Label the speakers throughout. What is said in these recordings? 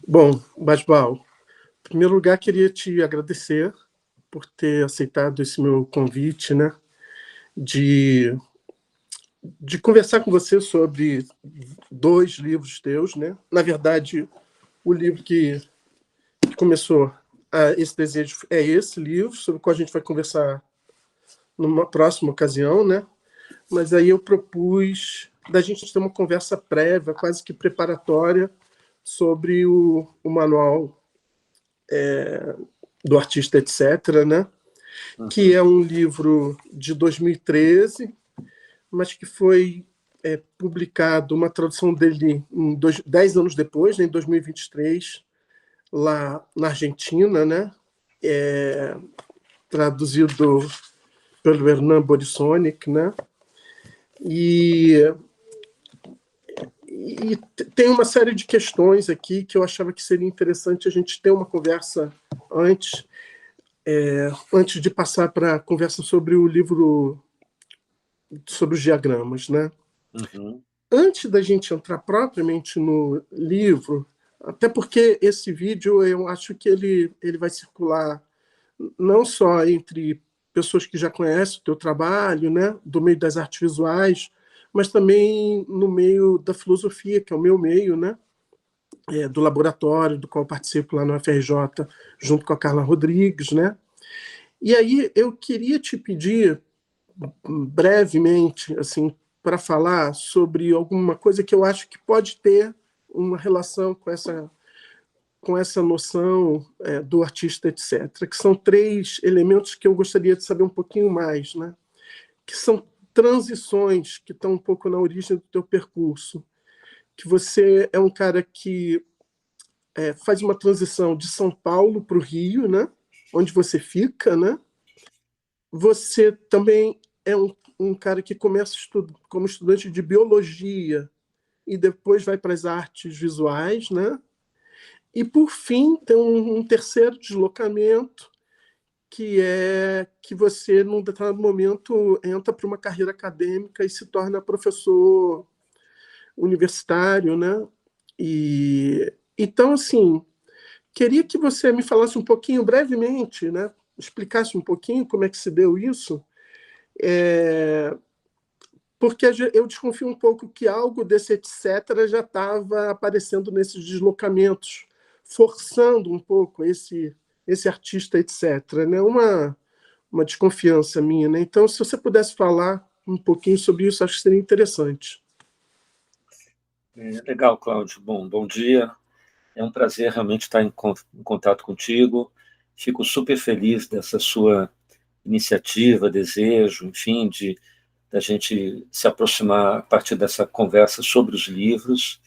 Speaker 1: Bom, Basbal, em primeiro lugar, queria te agradecer por ter aceitado esse meu convite, né, de, de conversar com você sobre dois livros teus, né? Na verdade, o livro que começou esse desejo é esse livro, sobre o qual a gente vai conversar numa próxima ocasião, né? Mas aí eu propus da gente ter uma conversa prévia, quase que preparatória, sobre o manual do artista, etc., né? Que é um livro de 2013, mas que foi publicado, uma tradução dele 10 anos depois, né, em 2023, lá na Argentina, né? Traduzido pelo Hernan Borisonic, né? E tem uma série de questões aqui que eu achava que seria interessante a gente ter uma conversa antes de passar para a conversa sobre o livro, sobre os diagramas, né?
Speaker 2: Uhum.
Speaker 1: Antes da gente entrar propriamente no livro, até porque esse vídeo eu acho que ele vai circular não só entre pessoas que já conhecem o teu trabalho, né, do meio das artes visuais, mas também no meio da filosofia, que é o meu meio, né, do laboratório, do qual eu participo lá no FRJ, junto com a Carla Rodrigues, né. E aí eu queria te pedir brevemente, assim, para falar sobre alguma coisa que eu acho que pode ter uma relação com essa noção do artista, etc., que são três elementos que eu gostaria de saber um pouquinho mais, né? Que são transições que estão um pouco na origem do teu percurso, que você é um cara que faz uma transição de São Paulo para o Rio, né? Onde você fica, né? Você também é um cara que começa como estudante de biologia e depois vai para as artes visuais, né? E, por fim, tem um terceiro deslocamento, que é que você, num determinado momento, entra para uma carreira acadêmica e se torna professor universitário, né? E, então, assim, queria que você me falasse um pouquinho, brevemente, né? Explicasse um pouquinho como é que se deu isso, porque eu desconfio um pouco que algo desse etc. já estava aparecendo nesses deslocamentos, forçando um pouco esse artista, etc. Né? Uma desconfiança minha. Né? Então, se você pudesse falar um pouquinho sobre isso, acho que seria interessante.
Speaker 2: Legal, Cláudio. Bom dia. É um prazer realmente estar em contato contigo. Fico super feliz dessa sua iniciativa, desejo, enfim, de da gente se aproximar a partir dessa conversa sobre os livros.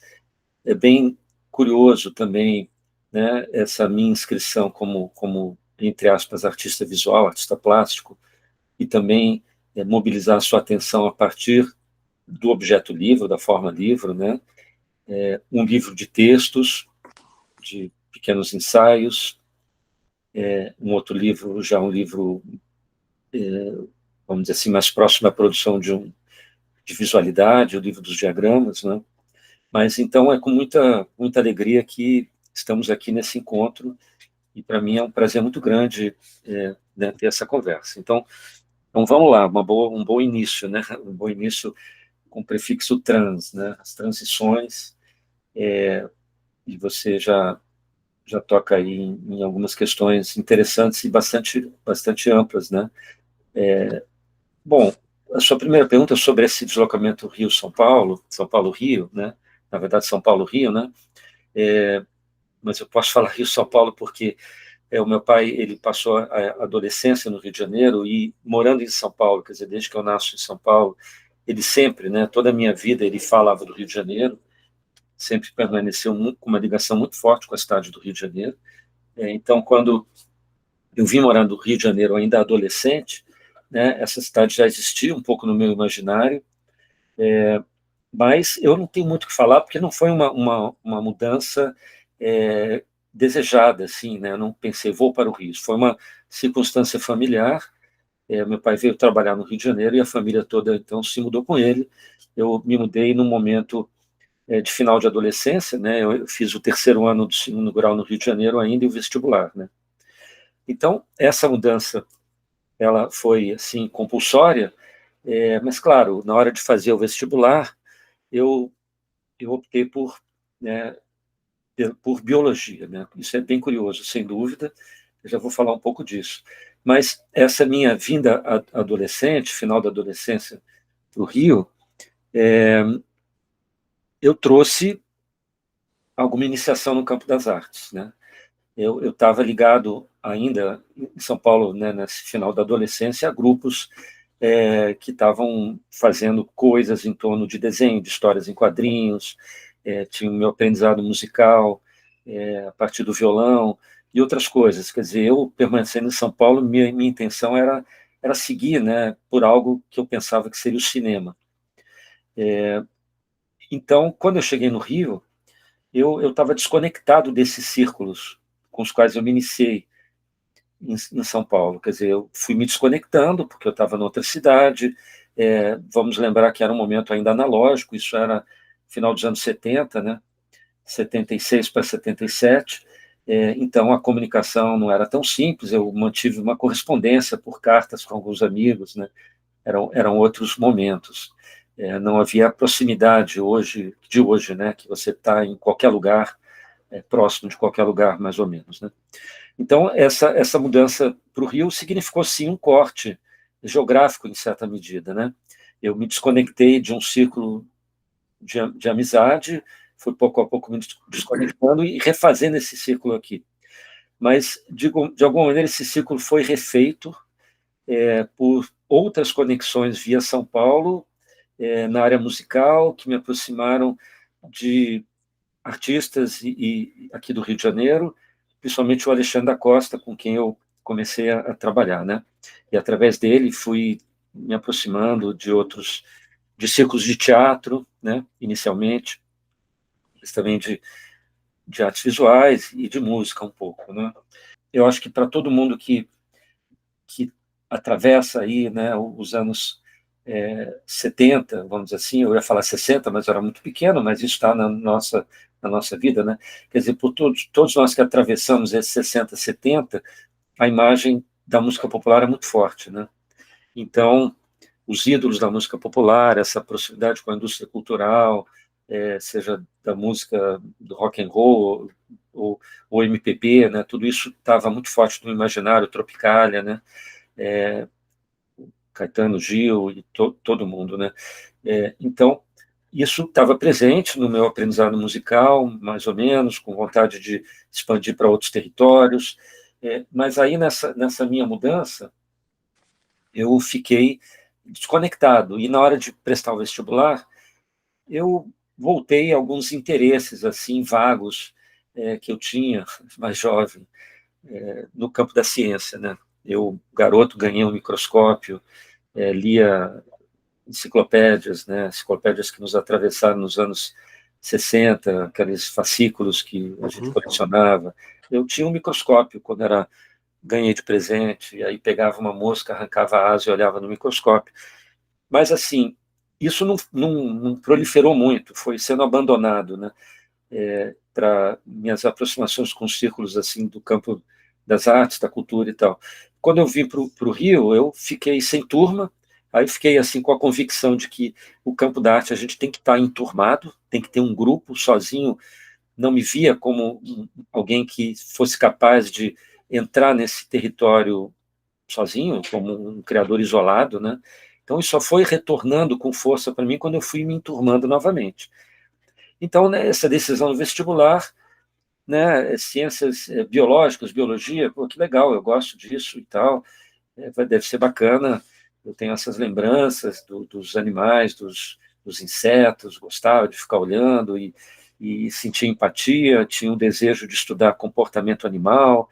Speaker 2: É bem curioso também, né, essa minha inscrição como entre aspas, artista visual, artista plástico, e também mobilizar a sua atenção a partir do objeto livro, da forma livro, né? Um livro de textos, de pequenos ensaios, um outro livro, já um livro, vamos dizer assim, mais próximo à produção de visualidade, o livro dos diagramas, né? Mas, então, é com muita alegria que estamos aqui nesse encontro, e para mim é um prazer muito grande né, ter essa conversa. Então vamos lá, um bom início, né? Um bom início com o prefixo trans, né? As transições, e você já toca aí em algumas questões interessantes e bastante amplas, né? Bom, a sua primeira pergunta sobre esse deslocamento Rio-São Paulo, São Paulo-Rio, né? Na verdade, São Paulo-Rio, né? Mas eu posso falar Rio-São Paulo porque o meu pai ele passou a adolescência no Rio de Janeiro e morando em São Paulo, quer dizer, desde que eu nasço em São Paulo, ele sempre, né? Toda a minha vida ele falava do Rio de Janeiro, sempre permaneceu com uma ligação muito forte com a cidade do Rio de Janeiro. Então, quando eu vim morar no Rio de Janeiro ainda adolescente, né, essa cidade já existia um pouco no meu imaginário, mas eu não tenho muito o que falar, porque não foi uma mudança desejada, assim, né? Eu não pensei, vou para o Rio. Isso foi uma circunstância familiar. Meu pai veio trabalhar no Rio de Janeiro e a família toda, então, se mudou com ele. Eu me mudei num momento de final de adolescência, né? Eu fiz o terceiro ano do segundo grau no Rio de Janeiro ainda e o vestibular, né? Então, essa mudança, ela foi, assim, compulsória, mas, claro, na hora de fazer o vestibular, eu optei né, por biologia, né? Isso é bem curioso, sem dúvida, eu já vou falar um pouco disso. Mas essa minha vinda adolescente, final da adolescência, para o Rio, eu trouxe alguma iniciação no campo das artes, né? Eu estava ligado ainda em São Paulo, né, nesse final da adolescência, a grupos que estavam fazendo coisas em torno de desenho, de histórias em quadrinhos, tinha o meu aprendizado musical a partir do violão e outras coisas. Quer dizer, eu permanecendo em São Paulo, minha intenção era seguir, né, por algo que eu pensava que seria o cinema. Então, quando eu cheguei no Rio, eu estava desconectado desses círculos com os quais eu me iniciei em São Paulo. Quer dizer, eu fui me desconectando, porque eu estava em outra cidade. Vamos lembrar que era um momento ainda analógico, isso era final dos anos 70, né? 76 para 77. Então, a comunicação não era tão simples, eu mantive uma correspondência por cartas com alguns amigos, né? Eram outros momentos. Não havia a proximidade de hoje, né? Que você está em qualquer lugar, próximo de qualquer lugar, mais ou menos, né? Então, essa mudança para o Rio significou, sim, um corte geográfico, em certa medida, né? Eu me desconectei de um círculo de amizade, fui pouco a pouco me desconectando e refazendo esse círculo aqui. Mas, de alguma maneira, esse círculo foi refeito por outras conexões via São Paulo, na área musical, que me aproximaram de artistas aqui do Rio de Janeiro, principalmente o Alexandre da Costa, com quem eu comecei a trabalhar, né? E através dele fui me aproximando de círculos de teatro, né? Inicialmente, mas também de artes visuais e de música um pouco, né? Eu acho que para todo mundo que atravessa aí, né, os anos 70, vamos dizer assim, eu ia falar 60, mas eu era muito pequeno, mas isso está na nossa vida, né? Quer dizer, por todos nós que atravessamos esses 60, 70, a imagem da música popular é muito forte, né? Então, os ídolos da música popular, essa proximidade com a indústria cultural, seja da música do rock and roll ou MPB, né? Tudo isso estava muito forte no imaginário, Tropicália, né? Caetano, Gil e todo mundo, né? Então, isso estava presente no meu aprendizado musical, mais ou menos, com vontade de expandir para outros territórios, mas aí nessa minha mudança, eu fiquei desconectado, e na hora de prestar o vestibular, eu voltei a alguns interesses, assim, vagos, que eu tinha, mais jovem, no campo da ciência, né? Eu, garoto, ganhei um microscópio, lia enciclopédias, né? Enciclopédias que nos atravessaram nos anos 60, aqueles fascículos que a gente colecionava. Eu tinha um microscópio quando ganhei de presente, e aí pegava uma mosca, arrancava a asa e olhava no microscópio. Mas, assim, isso não proliferou muito, foi sendo abandonado, né? Para minhas aproximações com círculos assim do campo das artes, da cultura e tal. Quando eu vim para o Rio, eu fiquei sem turma, aí fiquei assim com a convicção de que o campo da arte a gente tem que estar enturmado, tem que ter um grupo, sozinho não me via como alguém que fosse capaz de entrar nesse território sozinho, como um criador isolado, né? Então isso só foi retornando com força para mim quando eu fui me enturmando novamente. Então, né, essa decisão do vestibular, né, ciências biológicas, biologia, pô, que legal, eu gosto disso e tal, deve ser bacana, eu tenho essas lembranças dos animais, dos insetos, gostava de ficar olhando e sentia empatia, tinha um desejo de estudar comportamento animal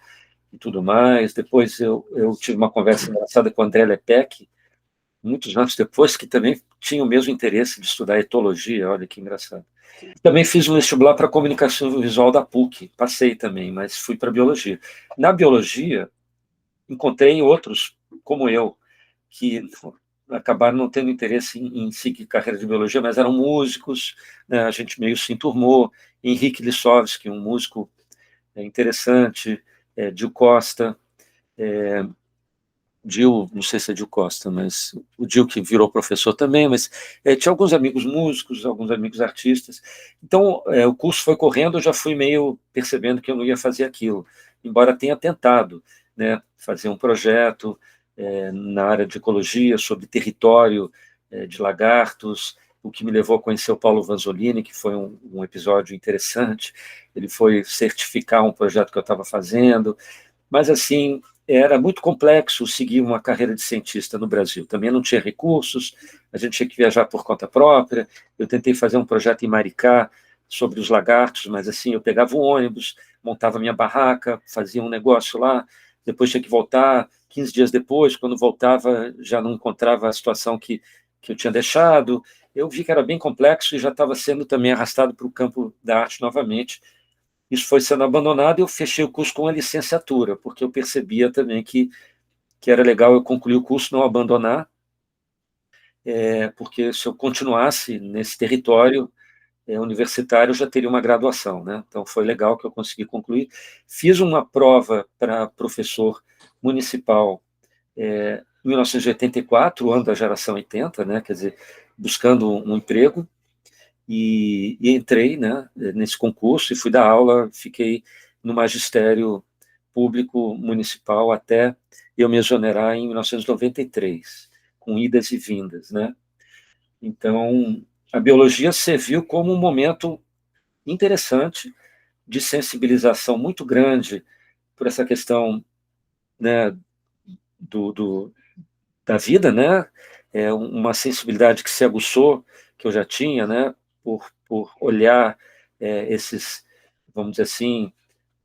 Speaker 2: e tudo mais. Depois eu tive uma conversa engraçada com o André Lepec, muitos anos depois, que também tinha o mesmo interesse de estudar etologia, olha que engraçado. Também fiz um vestibular para comunicação visual da PUC, passei também, mas fui para biologia. Na biologia, encontrei outros como eu, que acabaram não tendo interesse em seguir carreira de biologia, mas eram músicos, né? A gente meio se enturmou. Henrique Lissovski, um músico interessante, Dil Costa, Dil, não sei se é Dil Costa, mas o Dil que virou professor também, mas tinha alguns amigos músicos, alguns amigos artistas. Então, o curso foi correndo, eu já fui meio percebendo que eu não ia fazer aquilo, embora tenha tentado, né, fazer um projeto na área de ecologia, sobre território de lagartos, o que me levou a conhecer o Paulo Vanzolini, que foi um episódio interessante. Ele foi certificar um projeto que eu estava fazendo, mas, assim, era muito complexo seguir uma carreira de cientista no Brasil. Também não tinha recursos, a gente tinha que viajar por conta própria. Eu tentei fazer um projeto em Maricá sobre os lagartos, mas, assim, eu pegava um ônibus, montava minha barraca, fazia um negócio lá, depois tinha que voltar. 15 dias depois, quando voltava, já não encontrava a situação que eu tinha deixado. Eu vi que era bem complexo e já estava sendo também arrastado para o campo da arte novamente. Isso foi sendo abandonado e eu fechei o curso com a licenciatura, porque eu percebia também que era legal eu concluir o curso, não abandonar, porque se eu continuasse nesse território universitário, eu já teria uma graduação, né? Então foi legal que eu consegui concluir. Fiz uma prova para professor municipal em 1984, o ano da geração 80, né? Quer dizer, buscando um emprego, e entrei, né, nesse concurso e fui dar aula, fiquei no magistério público municipal até eu me exonerar em 1993, com idas e vindas, né? Então, a biologia serviu como um momento interessante de sensibilização muito grande por essa questão, né, do da vida, né? Uma sensibilidade que se aguçou, que eu já tinha, né? Por olhar esses, vamos dizer assim,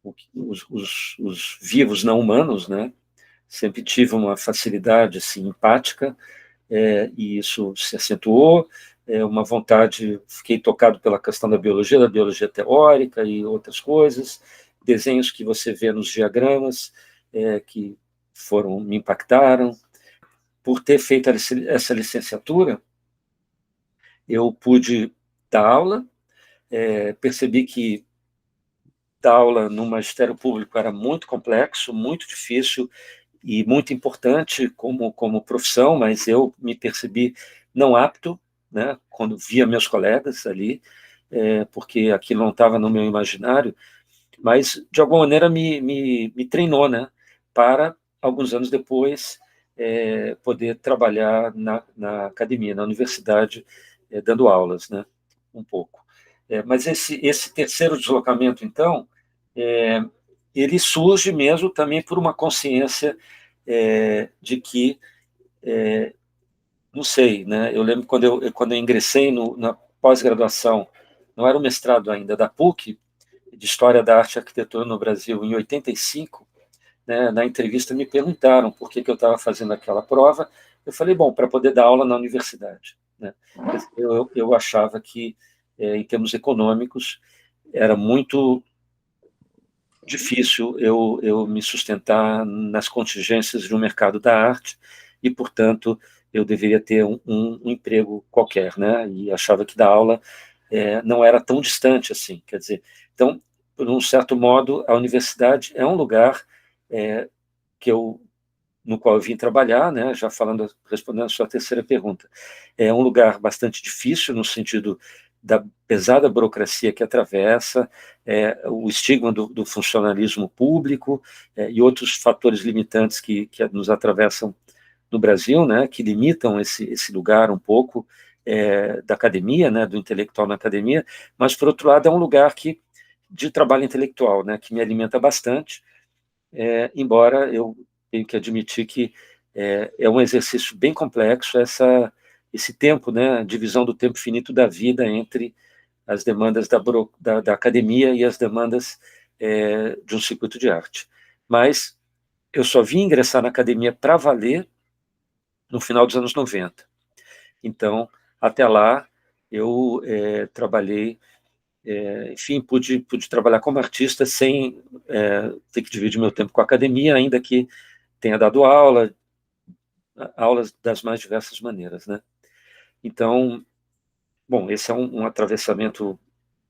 Speaker 2: os vivos não humanos, né? Sempre tive uma facilidade assim, empática, e isso se acentuou. Uma vontade, fiquei tocado pela questão da biologia teórica e outras coisas, desenhos que você vê nos diagramas, que me impactaram. Por ter feito essa licenciatura, eu pude dar aula, percebi que dar aula no magistério público era muito complexo, muito difícil e muito importante como profissão, mas eu me percebi não apto, né, quando via meus colegas ali, porque aquilo não estava no meu imaginário, mas de alguma maneira me treinou, né, para alguns anos depois poder trabalhar na academia, na universidade, dando aulas, né, um pouco. Mas esse terceiro deslocamento, então, é, ele surge mesmo também por uma consciência de que, não sei, né, eu lembro quando eu ingressei na pós-graduação, não era o mestrado ainda, da PUC, de História da Arte e Arquitetura no Brasil, em 85, né, na entrevista me perguntaram por que eu estava fazendo aquela prova. Eu falei, bom, para poder dar aula na universidade, né? Eu achava que, em termos econômicos, era muito difícil eu me sustentar nas contingências do mercado da arte e, portanto, eu deveria ter um emprego qualquer, né? E achava que dar aula não era tão distante assim. Quer dizer, então, por um certo modo, a universidade é um lugar que no qual eu vim trabalhar, né, já respondendo a sua terceira pergunta. É um lugar bastante difícil, no sentido da pesada burocracia que atravessa, o estigma do funcionalismo público, e outros fatores limitantes que nos atravessam no Brasil, né, que limitam esse lugar um pouco da academia, né, do intelectual na academia, mas, por outro lado, é um lugar de trabalho intelectual, né, que me alimenta bastante, embora eu tenho que admitir que é um exercício bem complexo esse tempo, né, a divisão do tempo finito da vida entre as demandas da academia e as demandas de um circuito de arte. Mas eu só vim ingressar na academia para valer no final dos anos 90. Então, até lá, eu trabalhei, enfim, pude trabalhar como artista sem ter que dividir meu tempo com a academia, ainda que tenha dado aula, aulas das mais diversas maneiras, né? Então, bom, esse é um atravessamento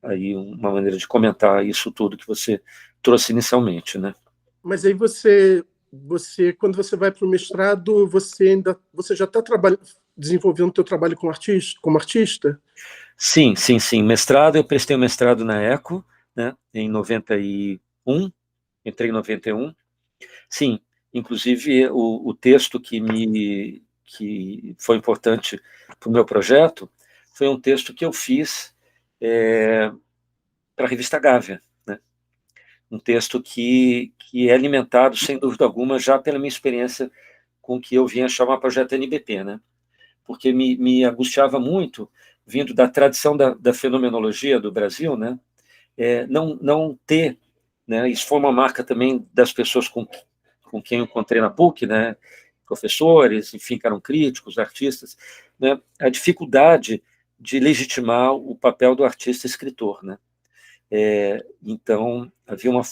Speaker 2: aí, uma maneira de comentar isso tudo que você trouxe inicialmente, né?
Speaker 1: Mas aí quando você vai para o mestrado, você já está desenvolvendo o teu trabalho como artista?
Speaker 2: Sim, sim, sim. Mestrado, eu prestei o mestrado na ECO, né, em 91, entrei em 91. Sim, inclusive o texto que foi importante para o meu projeto foi um texto que eu fiz para a revista Gávea, né? Um texto que é alimentado, sem dúvida alguma, já pela minha experiência com o que eu vinha chamar projeto NBP, né? Porque me angustiava muito, vindo da tradição da fenomenologia do Brasil, né? Não ter, né? Isso foi uma marca também das pessoas com quem eu encontrei na PUC, né? Professores, enfim, que eram críticos, artistas, né? A dificuldade de legitimar o papel do artista escritor, né? Então, havia uma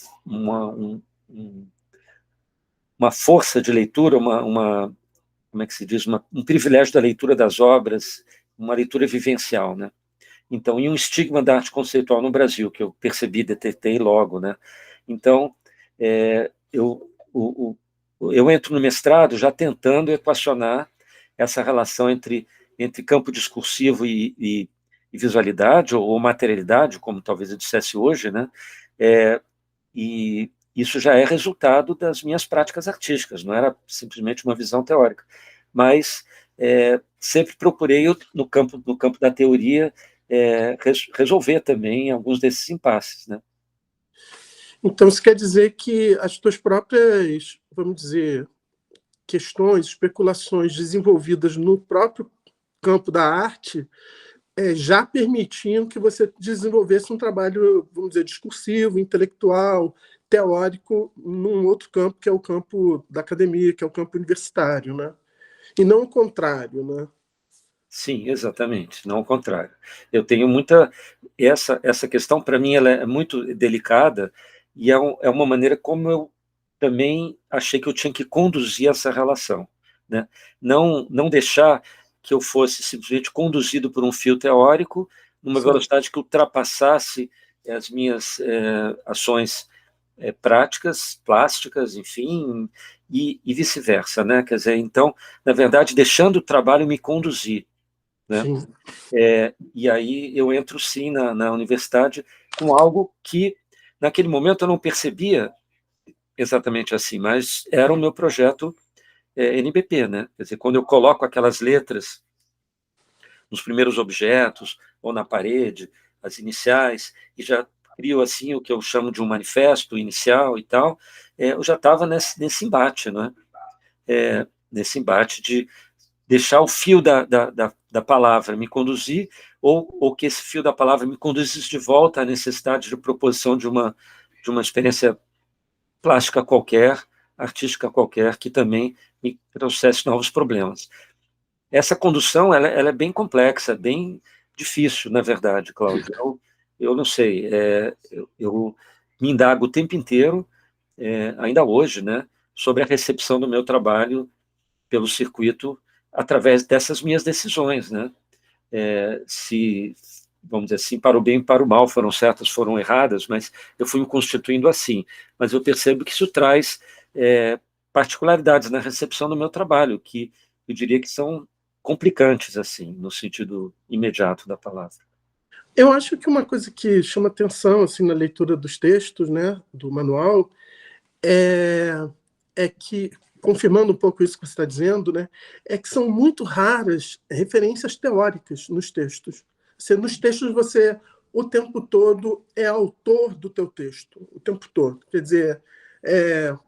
Speaker 2: força de leitura, como é que se diz, um privilégio da leitura das obras, uma leitura vivencial, né? Então, e um estigma da arte conceitual no Brasil, que eu percebi, detetei logo, né? Então, eu entro no mestrado já tentando equacionar essa relação entre campo discursivo e visualidade, ou materialidade, como talvez eu dissesse hoje, né? E isso já é resultado das minhas práticas artísticas, não era simplesmente uma visão teórica. Mas sempre procurei, no campo da teoria, resolver também alguns desses impasses, né?
Speaker 1: Então, isso quer dizer que as tuas próprias, vamos dizer, questões, especulações desenvolvidas no próprio campo da arte já permitiam que você desenvolvesse um trabalho, vamos dizer, discursivo, intelectual, teórico, num outro campo, que é o campo da academia, que é o campo universitário, né? E não o contrário, né?
Speaker 2: Sim, exatamente, não o contrário. Eu tenho muita... Essa questão, para mim, ela é muito delicada, e é uma maneira como eu também achei que eu tinha que conduzir essa relação, né? Não deixar que eu fosse simplesmente conduzido por um fio teórico, numa
Speaker 1: Sim.
Speaker 2: velocidade que ultrapassasse as minhas ações práticas, plásticas, enfim, e vice-versa, né? Quer dizer, então, na verdade, deixando o trabalho me conduzir, né?
Speaker 1: Sim.
Speaker 2: E aí eu entro, sim, na universidade com algo que, naquele momento, eu não percebia exatamente assim, mas era o meu projeto NBP, né? Quer dizer, quando eu coloco aquelas letras nos primeiros objetos ou na parede, as iniciais, e já crio assim o que eu chamo de um manifesto inicial e tal, eu já estava nesse embate, né? Nesse embate de deixar o fio da palavra me conduzir, ou que esse fio da palavra me conduzisse de volta à necessidade de proposição de uma experiência plástica qualquer, artística qualquer, que também me trouxesse novos problemas. Essa condução ela é bem complexa, bem difícil, na verdade, Cláudio. Eu não sei, eu me indago o tempo inteiro, ainda hoje, né, sobre a recepção do meu trabalho pelo circuito através dessas minhas decisões, né? Se, vamos dizer assim, para o bem e para o mal, foram certas, foram erradas, mas eu fui me constituindo assim. Mas eu percebo que isso traz particularidades na recepção do meu trabalho, que eu diria que são complicantes, assim, no sentido imediato da palavra.
Speaker 1: Eu acho que uma coisa que chama atenção assim na leitura dos textos, né, do manual, é, é que, confirmando um pouco isso que você está dizendo, né, é que são muito raras referências teóricas nos textos. Nos textos você, o tempo todo, é autor do teu texto, o tempo todo. Quer dizer,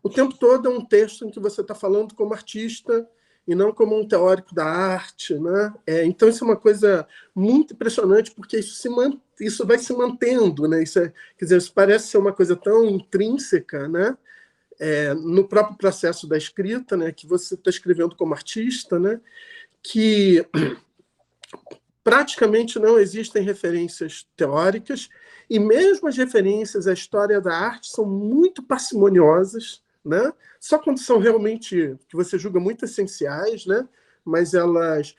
Speaker 1: o tempo todo é um texto em que você está falando como artista e não como um teórico da arte, né? Então isso é uma coisa muito impressionante, porque isso vai se mantendo, né? Quer dizer, isso parece ser uma coisa tão intrínseca, né? No próprio processo da escrita, né? Que você está escrevendo como artista, né? Que praticamente não existem referências teóricas, e mesmo as referências à história da arte são muito parcimoniosas, né? Só quando são realmente, que você julga muito essenciais, né? Mas elas,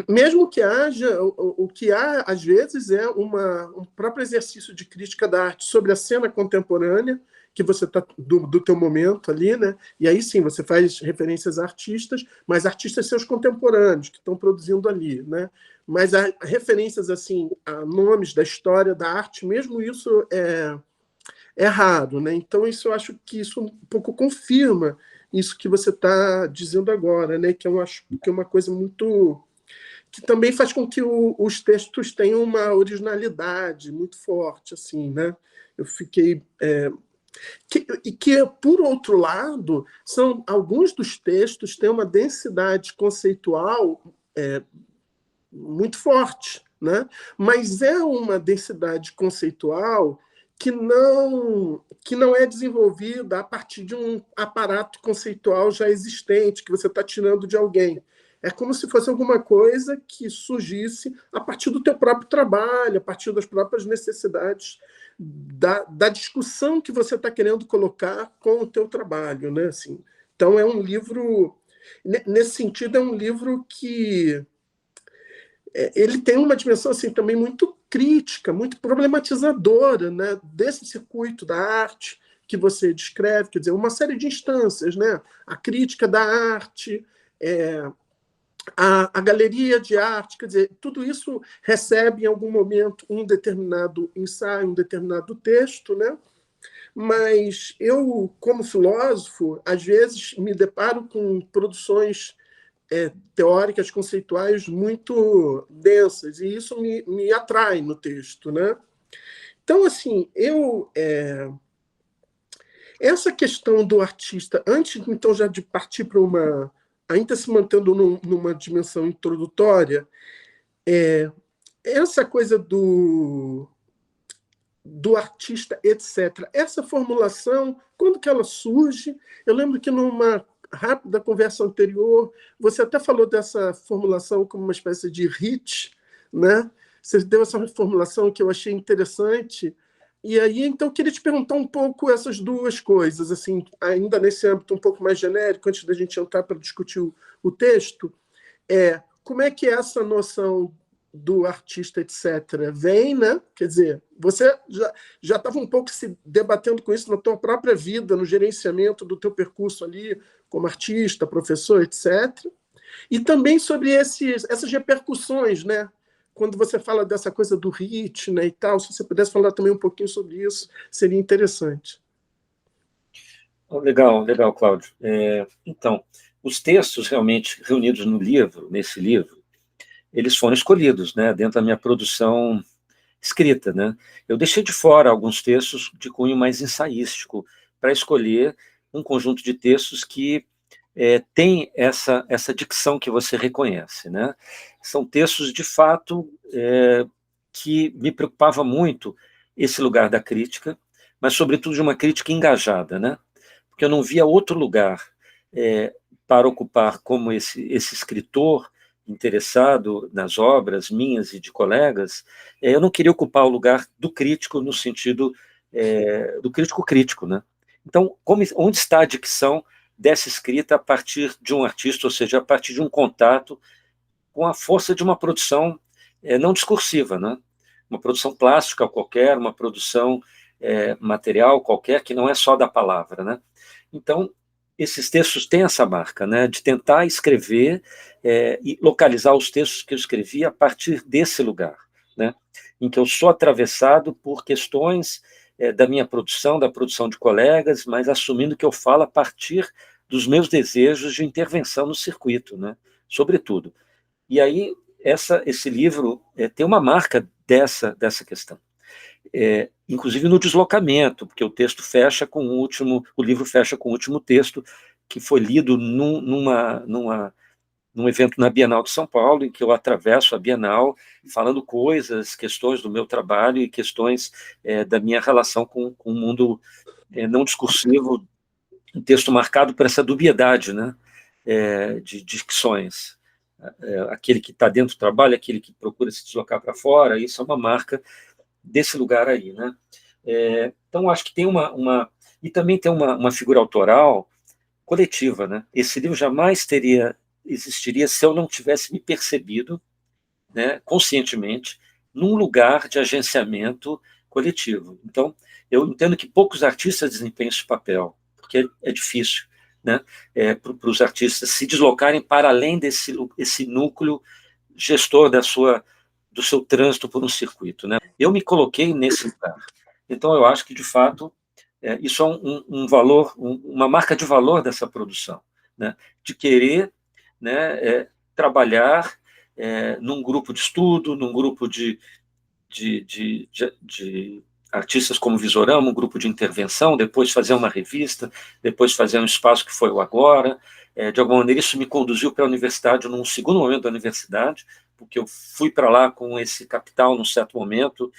Speaker 1: mesmo que haja, o que há, às vezes, é um próprio exercício de crítica da arte sobre a cena contemporânea, que você está do teu momento ali, né? E aí sim, você faz referências a artistas, mas artistas seus contemporâneos, que estão produzindo ali, né? Mas há referências, assim, a nomes da história da arte, mesmo isso é raro, né? Então, isso eu acho que isso um pouco confirma isso que você está dizendo agora, né? Que eu acho que é uma coisa muito que também faz com que os textos tenham uma originalidade muito forte, assim, né? Eu fiquei por outro lado, são alguns dos textos têm uma densidade conceitual muito forte, né? Mas é uma densidade conceitual que não é desenvolvida a partir de um aparato conceitual já existente, que você está tirando de alguém. É como se fosse alguma coisa que surgisse a partir do teu próprio trabalho, a partir das próprias necessidades da discussão que você está querendo colocar com o teu trabalho, né? Assim, então, é um livro... Nesse sentido, é um livro que ele tem uma dimensão assim também muito crítica, muito problematizadora, né, desse circuito da arte que você descreve, quer dizer, uma série de instâncias, né, a crítica da arte, a galeria de arte, quer dizer, tudo isso recebe em algum momento um determinado ensaio, um determinado texto, né? Mas eu, como filósofo, às vezes me deparo com produções teóricas, conceituais muito densas, e isso me atrai no texto, né? Então, assim, essa questão do artista, antes, então, já de partir para ainda se mantendo numa dimensão introdutória, essa coisa do artista, etc. Essa formulação, quando que ela surge? Eu lembro que numa rápida conversa anterior, você até falou dessa formulação como uma espécie de hit, né? Você deu essa formulação que eu achei interessante. E aí, então, eu queria te perguntar um pouco essas duas coisas, assim, ainda nesse âmbito um pouco mais genérico, antes da gente entrar para discutir o texto, como é que essa noção do artista, etc., vem, né? Quer dizer, você já estava um pouco se debatendo com isso na tua própria vida, no gerenciamento do teu percurso ali, como artista, professor, etc. E também sobre essas repercussões, né? Quando você fala dessa coisa do hit, né, e tal, se você pudesse falar também um pouquinho sobre isso, seria interessante.
Speaker 2: Legal, legal, Cláudio. Então, os textos realmente reunidos nesse livro, eles foram escolhidos, né, dentro da minha produção escrita, né? Eu deixei de fora alguns textos de cunho mais ensaístico para escolher um conjunto de textos que tem essa dicção que você reconhece, né? São textos, de fato, que me preocupava muito esse lugar da crítica, mas, sobretudo, de uma crítica engajada, né? Porque eu não via outro lugar para ocupar como esse escritor interessado nas obras minhas e de colegas. Eu não queria ocupar o lugar do crítico no sentido do crítico, né? Então, onde está a dicção dessa escrita a partir de um artista, ou seja, a partir de um contato com a força de uma produção não discursiva, né? Uma produção plástica qualquer, uma produção material qualquer, que não é só da palavra, né? Então, esses textos têm essa marca, né, de tentar escrever e localizar os textos que eu escrevi a partir desse lugar, né, em que eu sou atravessado por questões da minha produção, da produção de colegas, mas assumindo que eu falo a partir dos meus desejos de intervenção no circuito, né, sobretudo. E aí, esse livro tem uma marca dessa questão. Inclusive no deslocamento, porque o livro fecha com o último texto que foi lido num evento na Bienal de São Paulo, em que eu atravesso a Bienal falando questões do meu trabalho e questões da minha relação com o mundo não discursivo, um texto marcado por essa dubiedade, né, de dicções. Aquele que está dentro do trabalho, aquele que procura se deslocar para fora, isso é uma marca desse lugar aí, né? Então, acho que tem E também tem uma figura autoral coletiva, né? Esse livro jamais existiria se eu não tivesse me percebido, né, conscientemente, num lugar de agenciamento coletivo. Então, eu entendo que poucos artistas desempenham esse papel, porque é difícil, né, para os artistas se deslocarem para além esse núcleo gestor do seu trânsito por um circuito, né? Eu me coloquei nesse lugar. Então, eu acho que, de fato, isso é um valor, uma marca de valor dessa produção, né? De querer, né, trabalhar num grupo de estudo, num grupo de artistas como Visorama, um grupo de intervenção, depois fazer uma revista, depois fazer um espaço que foi o Agora. De alguma maneira, isso me conduziu para a universidade, num segundo momento da universidade, porque eu fui para lá com esse capital num certo momento,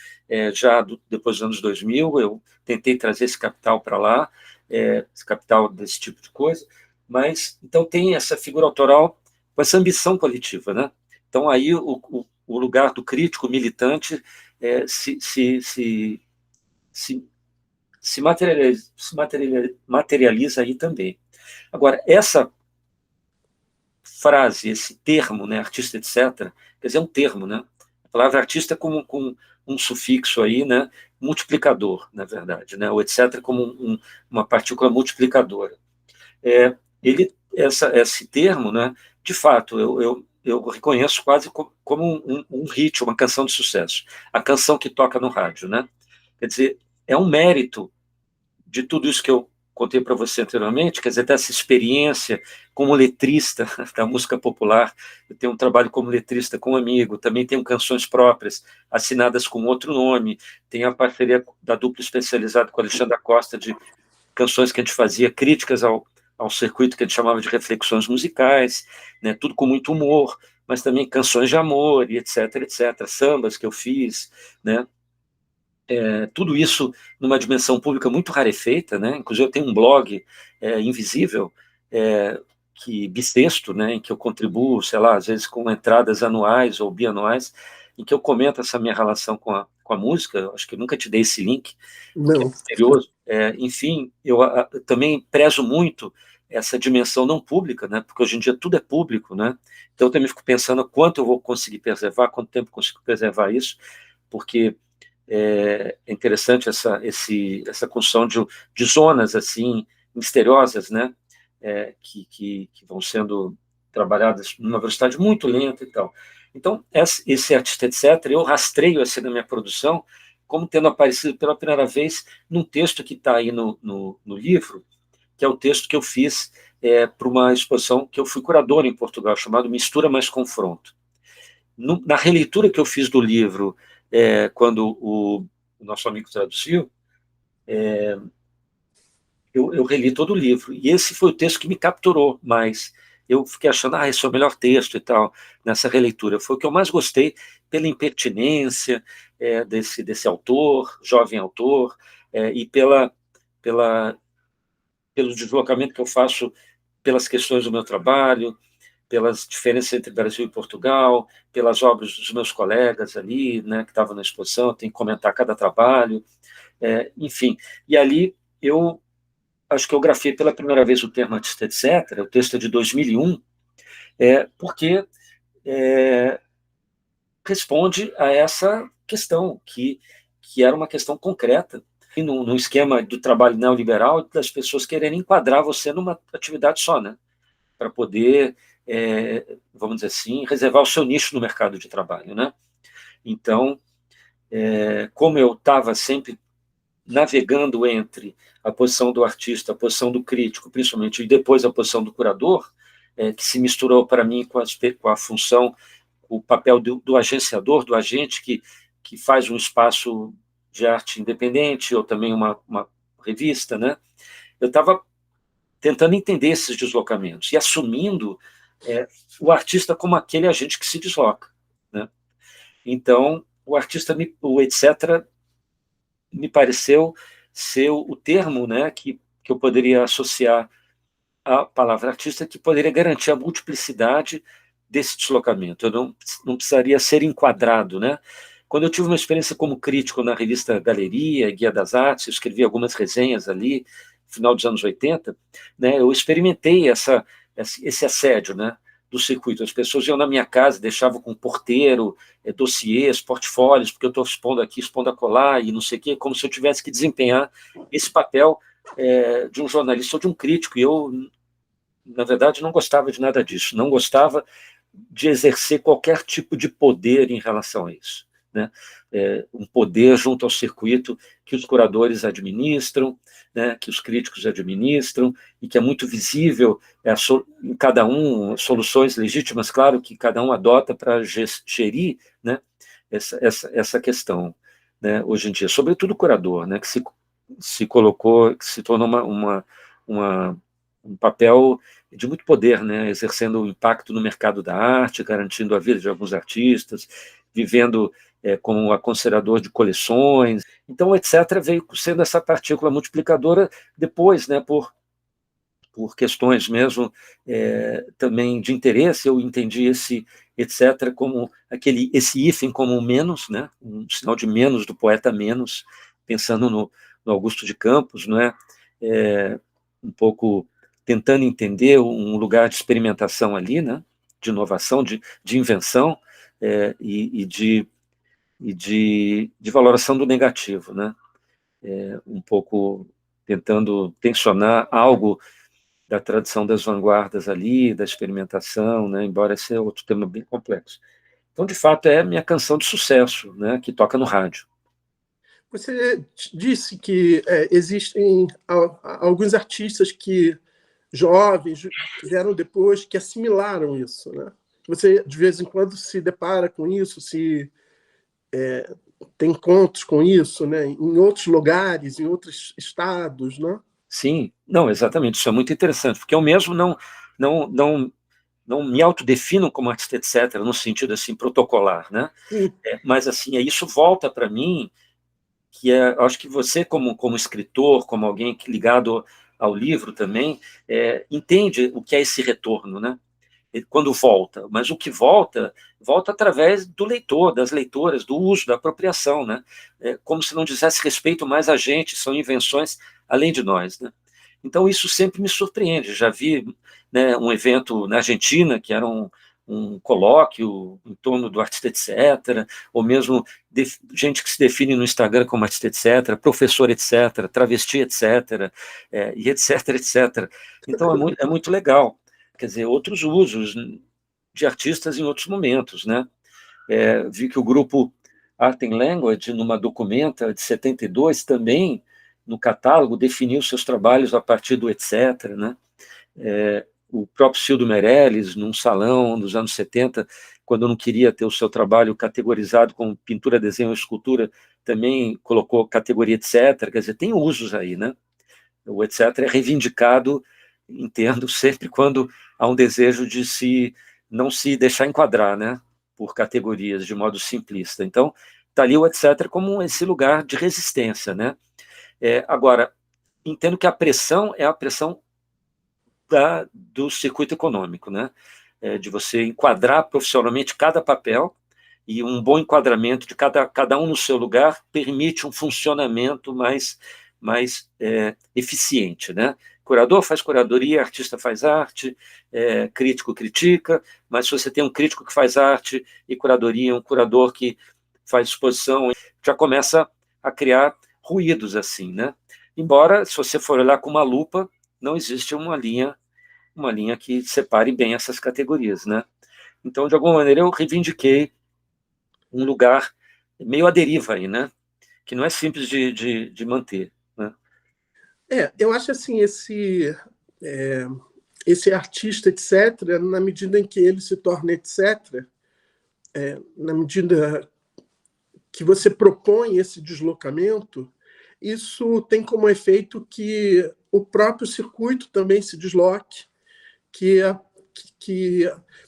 Speaker 2: depois dos anos 2000, eu tentei trazer esse capital para lá, esse capital desse tipo de coisa, mas, então, tem essa figura autoral com essa ambição coletiva, né? Então, aí, o lugar do crítico militante se materializa aí também. Agora, essa frase, esse termo, né, artista, etc., quer dizer, é um termo, né? A palavra artista com um sufixo aí, né, multiplicador, na verdade, né, o etc. como uma partícula multiplicadora. Esse termo, né, de fato, eu reconheço quase como um hit, uma canção de sucesso, a canção que toca no rádio, né? Quer dizer, é um mérito de tudo isso que eu contei para você anteriormente, quer dizer, dessa experiência como letrista da música popular. Eu tenho um trabalho como letrista com um amigo, também tenho canções próprias, assinadas com outro nome, tenho a parceria da dupla especializada com a Alexandra Costa, de canções que a gente fazia, críticas ao circuito que a gente chamava de reflexões musicais, né, tudo com muito humor, mas também canções de amor, e etc, etc, sambas que eu fiz, né, tudo isso numa dimensão pública muito rarefeita, né? Inclusive eu tenho um blog invisível, bissexto, né? Em que eu contribuo, sei lá, às vezes com entradas anuais ou bianuais, em que eu comento essa minha relação com a música. Eu acho que eu nunca te dei esse link, que é
Speaker 1: Não.
Speaker 2: misterioso. Enfim, eu também prezo muito essa dimensão não pública, né? Porque hoje em dia tudo é público, né? Então eu também fico pensando quanto eu vou conseguir preservar, quanto tempo eu consigo preservar isso, porque é interessante essa construção de zonas assim misteriosas, né, que vão sendo trabalhadas numa velocidade muito lenta e tal. Então, esse artista, etc., eu rastreio assim na minha produção como tendo aparecido pela primeira vez num texto que está aí no livro, que é o texto que eu fiz para uma exposição que eu fui curador em Portugal, chamado Mistura Mais Confronto. Na releitura que eu fiz do livro, quando o nosso amigo traduziu, eu reli todo o livro, e esse foi o texto que me capturou mais. Eu fiquei achando, esse é o melhor texto e tal, nessa releitura. Foi o que eu mais gostei, pela impertinência desse autor, jovem autor, e pelo deslocamento que eu faço pelas questões do meu trabalho, pelas diferenças entre Brasil e Portugal, pelas obras dos meus colegas ali, né, que estavam na exposição, tem que comentar cada trabalho, enfim. E ali eu acho que eu grafei pela primeira vez o termo artista, etc., o texto é de 2001, porque responde a essa questão, que era uma questão concreta, e no esquema do trabalho neoliberal, das pessoas quererem enquadrar você numa atividade só, né, para poder, vamos dizer assim, reservar o seu nicho no mercado de trabalho, né? Então, como eu estava sempre navegando entre a posição do artista, a posição do crítico, principalmente, e depois a posição do curador, que se misturou para mim com a função, o papel do agenciador, do agente que faz um espaço de arte independente, ou também uma revista, né? Eu estava tentando entender esses deslocamentos e assumindo o artista como aquele agente que se desloca, né? Então, o artista, o etc., me pareceu ser o termo, né, que eu poderia associar à palavra artista, que poderia garantir a multiplicidade desse deslocamento. Eu não precisaria ser enquadrado, né? Quando eu tive uma experiência como crítico na revista Galeria, Guia das Artes, eu escrevi algumas resenhas ali, final dos anos 80, né, eu experimentei esse assédio, né, do circuito. As pessoas iam na minha casa, deixavam com porteiro, dossiês, portfólios, porque eu estou expondo aqui, expondo acolá, e não sei o quê, como se eu tivesse que desempenhar esse papel de um jornalista ou de um crítico. E eu, na verdade, não gostava de nada disso, não gostava de exercer qualquer tipo de poder em relação a isso, né? Um poder junto ao circuito que os curadores administram, né, que os críticos administram, e que é muito visível em cada um, soluções legítimas, claro, que cada um adota para gerir, né, essa questão, né, hoje em dia, sobretudo o curador, né, que se colocou, que se tornou um papel de muito poder, né, exercendo um impacto no mercado da arte, garantindo a vida de alguns artistas, vivendo como aconselhador de coleções. Então, o etc. veio sendo essa partícula multiplicadora depois, né, por questões mesmo também de interesse. Eu entendi esse etc. como esse hífen como um menos, né, um sinal de menos do poeta menos, pensando no Augusto de Campos, não é? Um pouco tentando entender um lugar de experimentação ali, né, de inovação, de invenção, e de valoração do negativo, né? Um pouco tentando tensionar algo da tradição das vanguardas ali, da experimentação, né? Embora esse é outro tema bem complexo. Então, de fato, é a minha canção de sucesso, né? Que toca no rádio.
Speaker 1: Você disse que existem alguns artistas que jovens vieram depois que assimilaram isso, né? Você de vez em quando se depara com isso, se tem encontros com isso, né? Em outros lugares, em outros estados, né?
Speaker 2: Sim, não, exatamente. Isso é muito interessante, porque eu mesmo não me autodefino como artista, etc., no sentido assim protocolar, né? Mas assim, isso volta para mim, que acho que você como escritor, como alguém ligado ao livro também, entende o que é esse retorno, né? Quando volta, mas o que volta através do leitor, das leitoras, do uso, da apropriação, né? Como se não dissesse respeito mais a gente, são invenções além de nós, né? Então isso sempre me surpreende. Já vi, né, um evento na Argentina que era um colóquio em torno do artista, etc., ou mesmo gente que se define no Instagram como artista, etc., professor, etc., travesti, etc., e etc., etc. Então é muito legal. Quer dizer, outros usos de artistas em outros momentos, né? Vi que o grupo Art and Language, numa documenta de 72, também, no catálogo, definiu seus trabalhos a partir do etc., né? O próprio Cildo Meirelles, num salão dos anos 70, quando não queria ter o seu trabalho categorizado como pintura, desenho ou escultura, também colocou categoria etc. Quer dizer, tem usos aí, né? O etc. é reivindicado, entendo, sempre quando há um desejo de não se deixar enquadrar, né, por categorias de modo simplista. Então, está ali o etc. como esse lugar de resistência, né? Agora, entendo que a pressão é a pressão do circuito econômico, né? De você enquadrar profissionalmente cada papel, e um bom enquadramento de cada um no seu lugar permite um funcionamento mais eficiente, né? Curador faz curadoria, artista faz arte, crítico critica, mas se você tem um crítico que faz arte e curadoria, um curador que faz exposição, já começa a criar ruídos assim, né? Embora, se você for olhar com uma lupa, não existe uma linha que separe bem essas categorias, né? Então, de alguma maneira, eu reivindiquei um lugar meio à deriva aí, né? Que não é simples de manter, né?
Speaker 1: Eu acho assim, esse artista, etc., na medida em que ele se torna etc., na medida que você propõe esse deslocamento, isso tem como efeito que o próprio circuito também se desloque, que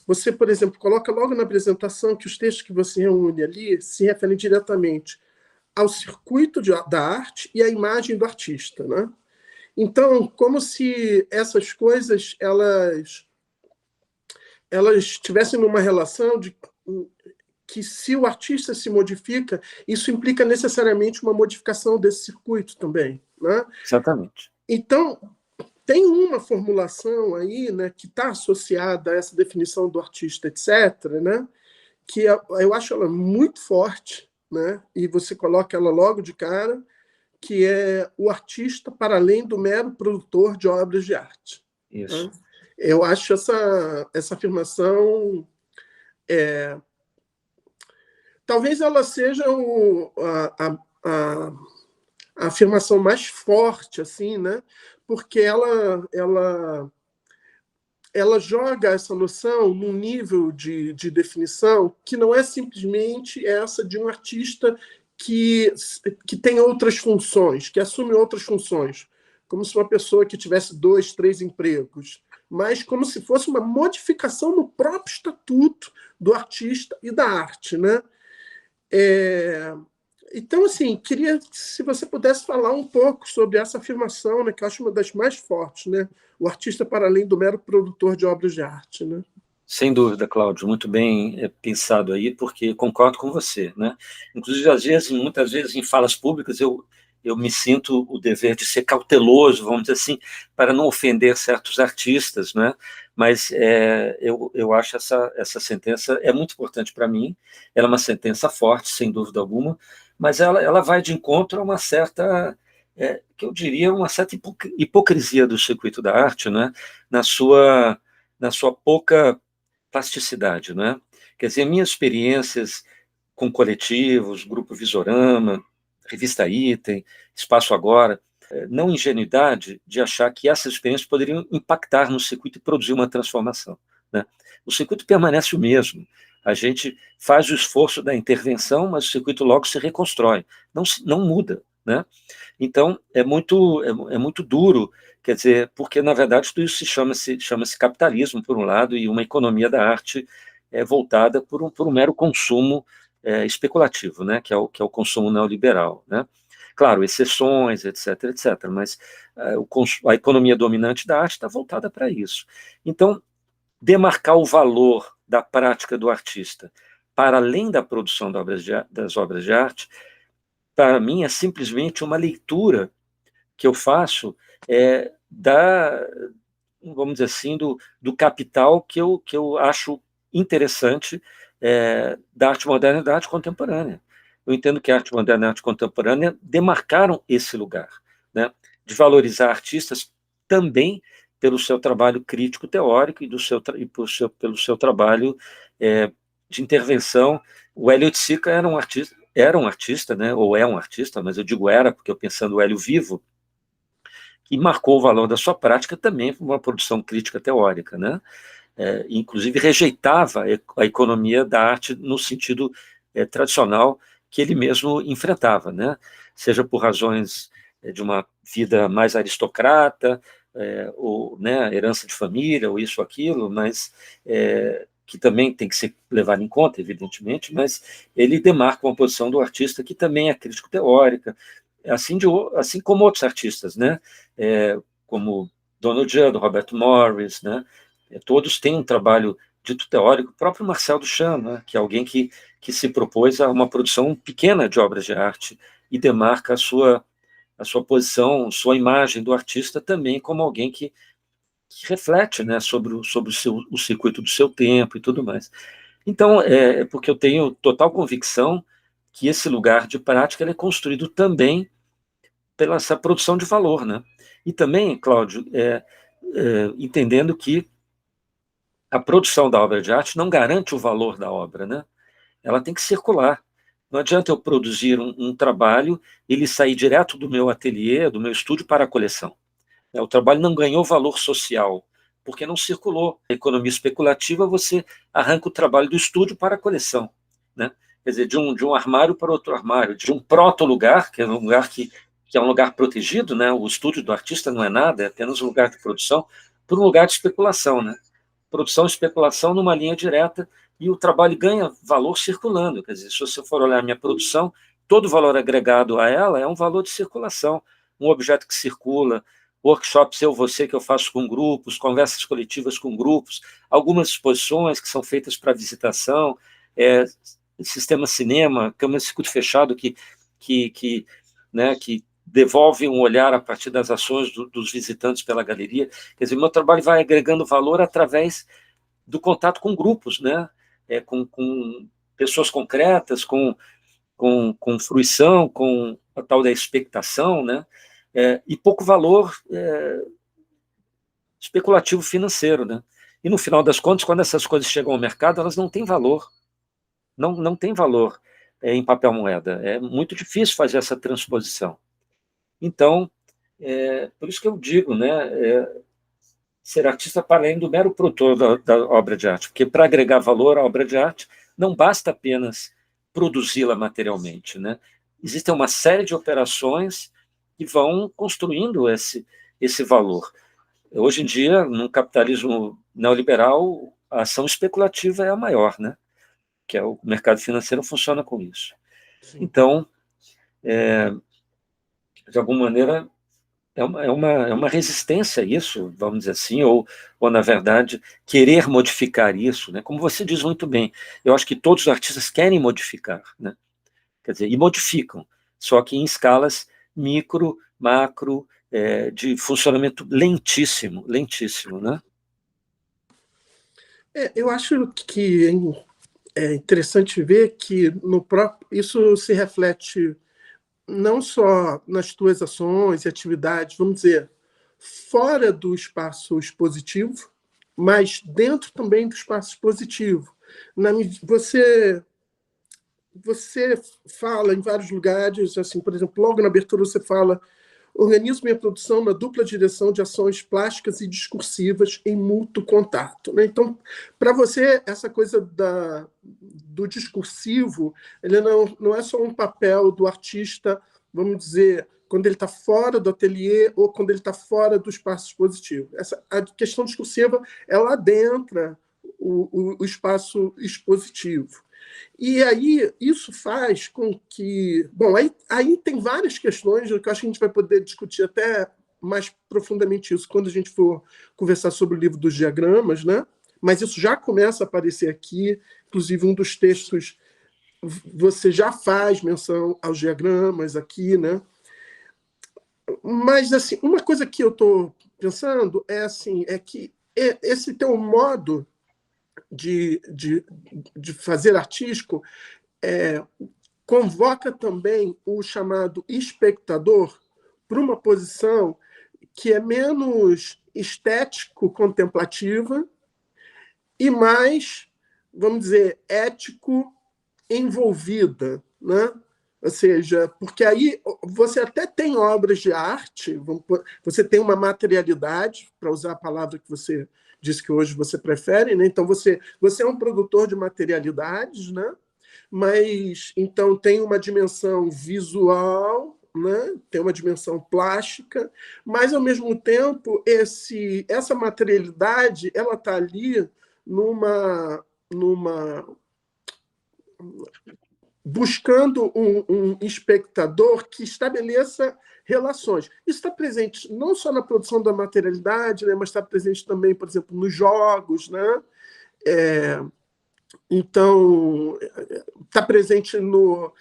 Speaker 1: você, por exemplo, coloca logo na apresentação que os textos que você reúne ali se referem diretamente ao circuito da arte e à imagem do artista, né? Então, como se essas coisas elas estivessem numa relação de que, se o artista se modifica, isso implica necessariamente uma modificação desse circuito também, né?
Speaker 2: Exatamente.
Speaker 1: Então, tem uma formulação aí, né, que está associada a essa definição do artista, etc., né, que eu acho ela muito forte, né, e você coloca ela logo de cara, que é o artista para além do mero produtor de obras de arte.
Speaker 2: Isso.
Speaker 1: Né? Eu acho essa afirmação... talvez ela seja a afirmação mais forte, assim, né? Porque ela joga essa noção num nível de definição que não é simplesmente essa de um artista que tem outras funções, que assume outras funções, como se uma pessoa que tivesse 2, 3 empregos, mas como se fosse uma modificação no próprio estatuto do artista e da arte, né? Então, assim, queria se você pudesse falar um pouco sobre essa afirmação, né, que eu acho uma das mais fortes, né? O artista para além do mero produtor de obras de arte, né?
Speaker 2: Sem dúvida, Cláudio, muito bem pensado aí, porque concordo com você, né? Inclusive, às vezes, muitas vezes, em falas públicas, eu me sinto o dever de ser cauteloso, vamos dizer assim, para não ofender certos artistas, né? Mas eu acho essa sentença é muito importante para mim, ela é uma sentença forte, sem dúvida alguma, mas ela vai de encontro a uma certa, que eu diria, uma certa hipocrisia do circuito da arte, né? Na sua pouca plasticidade, né? Quer dizer, minhas experiências com coletivos, Grupo Visorama, Revista Item, Espaço Agora, não ingenuidade de achar que essas experiências poderiam impactar no circuito e produzir uma transformação, né? O circuito permanece o mesmo, a gente faz o esforço da intervenção, mas o circuito logo se reconstrói, não muda, né? Então, é muito duro, quer dizer, porque, na verdade, tudo isso chama-se capitalismo, por um lado, e uma economia da arte voltada por um mero consumo especulativo, né, que é o consumo neoliberal, né? Claro, exceções, etc., etc., mas a economia dominante da arte está voltada para isso. Então, demarcar o valor da prática do artista para além da produção das obras de arte, para mim, é simplesmente uma leitura que eu faço vamos dizer assim, do capital que eu acho interessante da arte moderna e da arte contemporânea. Eu entendo que a arte moderna e a arte contemporânea demarcaram esse lugar, né, de valorizar artistas também pelo seu trabalho crítico-teórico pelo seu trabalho de intervenção. O Hélio Sica era um artista, né, ou é um artista, mas eu digo era, porque eu pensando o Hélio vivo, que marcou o valor da sua prática também por uma produção crítica teórica, né? Inclusive rejeitava a economia da arte no sentido tradicional que ele mesmo enfrentava, né? Seja por razões de uma vida mais aristocrata, ou, né, herança de família, ou isso ou aquilo, mas que também tem que ser levado em conta, evidentemente, mas ele demarca uma posição do artista que também é crítico-teórica, assim como outros artistas, né? Como Donald Judd, Robert Morris, né? Todos têm um trabalho dito teórico, o próprio Marcel Duchamp, né? Que é alguém que se propôs a uma produção pequena de obras de arte e demarca a sua posição, sua imagem do artista também como alguém que reflete, né, sobre o circuito do seu tempo e tudo mais. Então, porque eu tenho total convicção que esse lugar de prática ele é construído também pela essa produção de valor, né? E também, Cláudio, entendendo que a produção da obra de arte não garante o valor da obra, né? Ela tem que circular. Não adianta eu produzir um trabalho e ele sair direto do meu ateliê, do meu estúdio para a coleção. O trabalho não ganhou valor social, porque não circulou. A economia especulativa, você arranca o trabalho do estúdio para a coleção, né? Quer dizer, de um armário para outro armário, de um proto-lugar, que é um lugar que é um lugar protegido, né? O estúdio do artista não é nada, é apenas um lugar de produção, para um lugar de especulação, né? Produção e especulação numa linha direta, e o trabalho ganha valor circulando. Quer dizer, se você for olhar a minha produção, todo o valor agregado a ela é um valor de circulação, um objeto que circula, workshops você que eu faço com grupos, conversas coletivas com grupos, algumas exposições que são feitas para visitação, sistema cinema, câmara de circuito fechado que devolve um olhar a partir das ações dos visitantes pela galeria. Quer dizer, meu trabalho vai agregando valor através do contato com grupos, né? Com pessoas concretas, com fruição, com a tal da expectação, né? E pouco valor especulativo financeiro, né? E no final das contas, quando essas coisas chegam ao mercado, elas não têm valor, não têm valor em papel moeda. É muito difícil fazer essa transposição. Então, por isso que eu digo, né? Ser artista para além do mero produtor da obra de arte, porque para agregar valor à obra de arte não basta apenas produzi-la materialmente, né? Existem uma série de operações que vão construindo esse valor. Hoje em dia, no capitalismo neoliberal, a ação especulativa é a maior, né? Que o mercado financeiro funciona com isso. Sim. Então, de alguma maneira, é uma resistência a isso, vamos dizer assim, ou na verdade, querer modificar isso, né? Como você diz muito bem, eu acho que todos os artistas querem modificar, né? Quer dizer, e modificam, só que em escalas micro, macro, de funcionamento lentíssimo, né?
Speaker 1: Eu acho que é interessante ver que isso se reflete não só nas tuas ações e atividades, vamos dizer, fora do espaço expositivo, mas dentro também do espaço expositivo. Você fala em vários lugares, assim, por exemplo, logo na abertura você fala: organizo minha produção na dupla direção de ações plásticas e discursivas em mútuo contato. Né? Então, para você, essa coisa do discursivo, ele não é só um papel do artista, vamos dizer, quando ele está fora do ateliê ou quando ele está fora do espaço expositivo. A questão discursiva, ela adentra o espaço expositivo. E aí isso faz com que... Bom, aí tem várias questões que eu acho que a gente vai poder discutir até mais profundamente isso quando a gente for conversar sobre o livro dos diagramas, né? Mas isso já começa a aparecer aqui, inclusive um dos textos você já faz menção aos diagramas aqui, né? Mas, assim, uma coisa que eu estou pensando é que esse teu modo de fazer artístico convoca também o chamado espectador para uma posição que é menos estético-contemplativa e mais, vamos dizer, ético-envolvida, né? Ou seja, porque aí você até tem obras de arte, você tem uma materialidade, para usar a palavra que você disse que hoje você prefere, né? Então você é um produtor de materialidades, né? Mas então tem uma dimensão visual, né? Tem uma dimensão plástica, mas ao mesmo tempo essa materialidade ela está ali buscando um espectador que estabeleça relações. Isso está presente não só na produção da materialidade, né, mas está presente também, por exemplo, nos jogos, né? Então, está presente no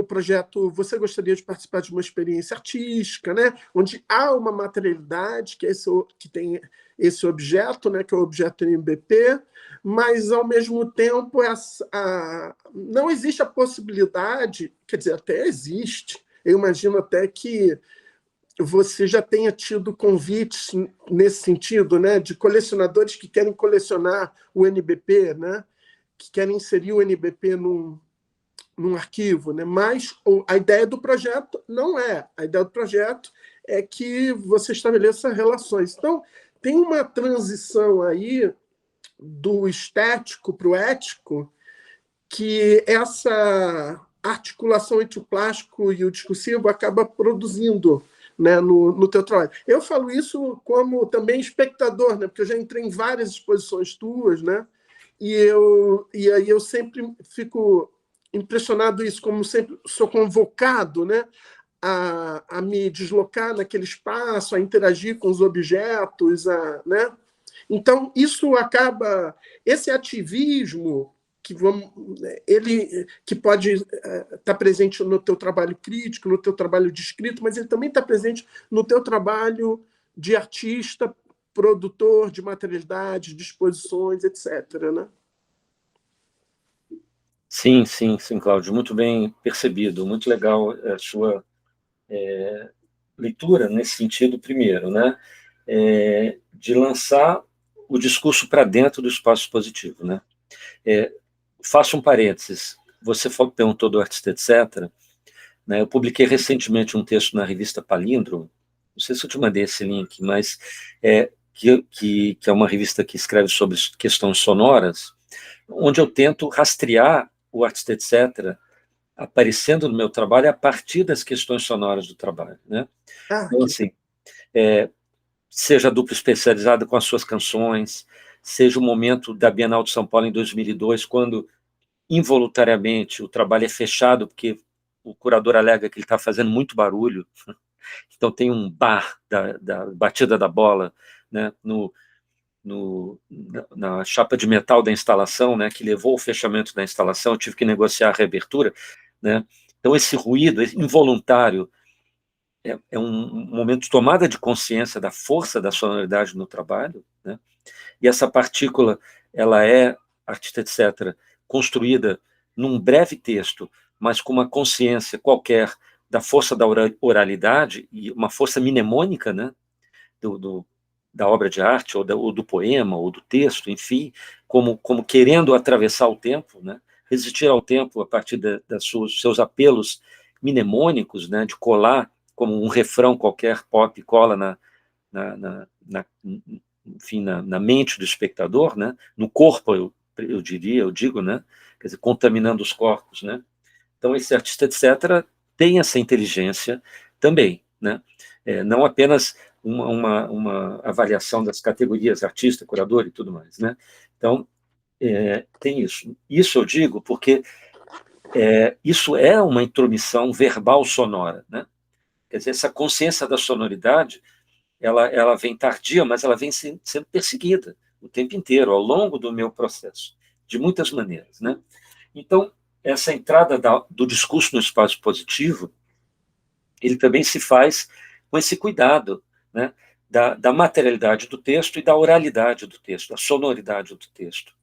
Speaker 1: projeto Você Gostaria de Participar de uma Experiência Artística, né? Onde há uma materialidade, que tem esse objeto, né? Que é o objeto NBP, mas, ao mesmo tempo, não existe a possibilidade, quer dizer, até existe, eu imagino até que você já tenha tido convites nesse sentido, né? De colecionadores que querem colecionar o NBP, né? Que querem inserir o NBP num arquivo, né? Mas a ideia do projeto não é. A ideia do projeto é que você estabeleça relações. Então, tem uma transição aí do estético para o ético, que essa articulação entre o plástico e o discursivo acaba produzindo, né, no teu trabalho. Eu falo isso como também espectador, né? Porque eu já entrei em várias exposições tuas, né? E aí eu sempre fico impressionado isso, como sempre sou convocado, né, a me deslocar naquele espaço, a interagir com os objetos, né? Então, isso acaba... Esse ativismo ele que pode estar presente no teu trabalho crítico, no teu trabalho de escrito, mas ele também está presente no teu trabalho de artista, produtor de materialidade, de exposições, etc., né?
Speaker 2: Sim, sim, sim, Cláudio, muito bem percebido, muito legal a sua leitura nesse sentido, primeiro, né? De lançar o discurso para dentro do espaço positivo, né? Faço um parênteses, você perguntou do artista, etc., né? Eu publiquei recentemente um texto na revista Palíndromo, não sei se eu te mandei esse link, mas que é uma revista que escreve sobre questões sonoras, onde eu tento rastrear o artista, etc., aparecendo no meu trabalho a partir das questões sonoras do trabalho, né? Então, assim, seja a dupla especializada com as suas canções, seja o momento da Bienal de São Paulo em 2002, quando involuntariamente o trabalho é fechado, porque o curador alega que ele está fazendo muito barulho, então tem um bar da batida da bola, né, na chapa de metal da instalação, né, que levou ao fechamento da instalação, eu tive que negociar a reabertura, né? Então esse ruído involuntário é um momento de tomada de consciência da força da sonoridade no trabalho, né? E essa partícula, ela é, artista, etc., construída num breve texto, mas com uma consciência qualquer da força da oralidade e uma força mnemônica, né, da obra de arte, ou do poema, ou do texto, enfim, como querendo atravessar o tempo, né, resistir ao tempo a partir dos seus apelos mnemônicos, né, de colar, como um refrão qualquer pop cola enfim, na mente do espectador, né, no corpo, eu digo, né, quer dizer, contaminando os corpos, né. Então, esse artista, etc., tem essa inteligência também, né? Não apenas uma avaliação das categorias artista, curador e tudo mais, né? Então, tem isso. Isso eu digo porque isso é uma intromissão verbal sonora, né? Quer dizer, essa consciência da sonoridade, ela vem tardia, mas ela vem sendo perseguida o tempo inteiro, ao longo do meu processo, de muitas maneiras, né? Então, essa entrada do discurso no espaço positivo, ele também se faz com esse cuidado, né, da materialidade do texto e da oralidade do texto, da sonoridade do texto,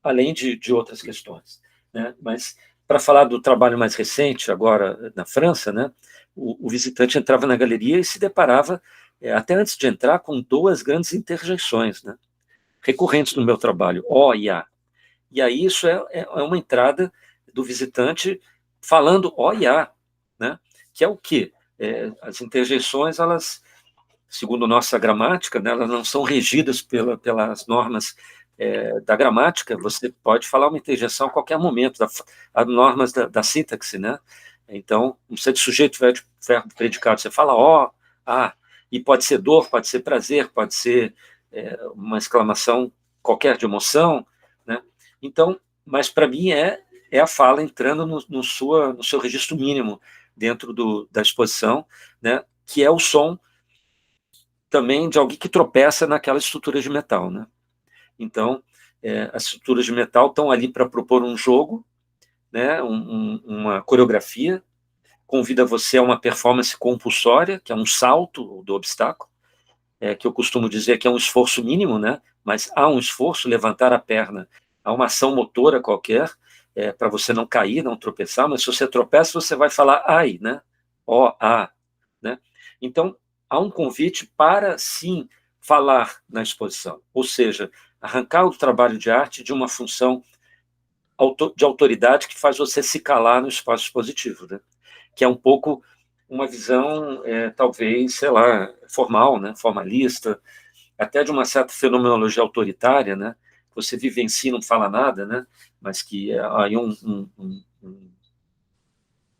Speaker 2: além de outras questões, né? Mas, para falar do trabalho mais recente, agora na França, né, o visitante entrava na galeria e se deparava, até antes de entrar, com duas grandes interjeições, né, recorrentes no meu trabalho, O e A. E aí isso é uma entrada do visitante falando O e A, né? Que é o quê? As interjeições, elas, segundo nossa gramática, né, elas não são regidas pelas normas da gramática. Você pode falar uma interjeição a qualquer momento, as normas da sintaxe, né? Então, não sei de sujeito, verbo, predicado, você fala O, A, e pode ser dor, pode ser prazer, pode ser uma exclamação qualquer de emoção, né? Então, mas para mim é a fala entrando no seu registro mínimo dentro da exposição, né? Que é o som também de alguém que tropeça naquela estrutura de metal, né? Então, as estruturas de metal estão ali para propor um jogo, né? Uma coreografia, convida você a uma performance compulsória, que é um salto do obstáculo, que eu costumo dizer que é um esforço mínimo, né? Mas há um esforço, levantar a perna, há uma ação motora qualquer, para você não cair, não tropeçar, mas se você tropeça, você vai falar ai, né? Ó, a, né? Então, há um convite para, sim, falar na exposição, ou seja, arrancar o trabalho de arte de uma função de autoridade que faz você se calar no espaço expositivo, né? Que é um pouco uma visão, talvez, sei lá, formal, né? Formalista, até de uma certa fenomenologia autoritária, né? Você vivencia e não fala nada, né? Mas que aí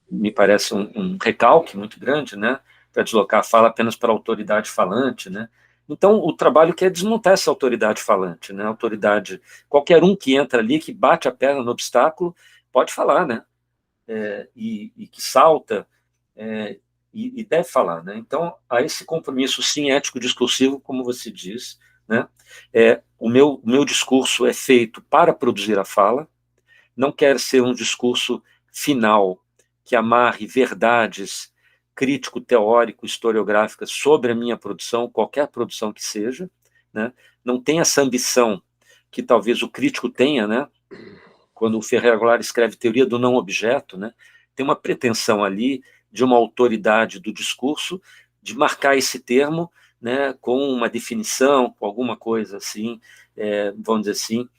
Speaker 2: me parece um recalque muito grande, né? Para deslocar a fala apenas para a autoridade falante, né? Então, o trabalho quer desmontar essa autoridade falante, né? Autoridade, qualquer um que entra ali, que bate a perna no obstáculo, pode falar, né? E que salta, e deve falar, né? Então, há esse compromisso, sim, ético-discursivo, como você diz, né? O meu discurso é feito para produzir a fala, não quer ser um discurso final que amarre verdades crítico-teórico, historiográficas sobre a minha produção, qualquer produção que seja, né? Não tem essa ambição que talvez o crítico tenha, né? Quando o Ferreira Goulart escreve Teoria do Não Objeto, né? Tem uma pretensão ali de uma autoridade do discurso de marcar esse termo, né, com uma definição, com alguma coisa assim, vamos dizer assim,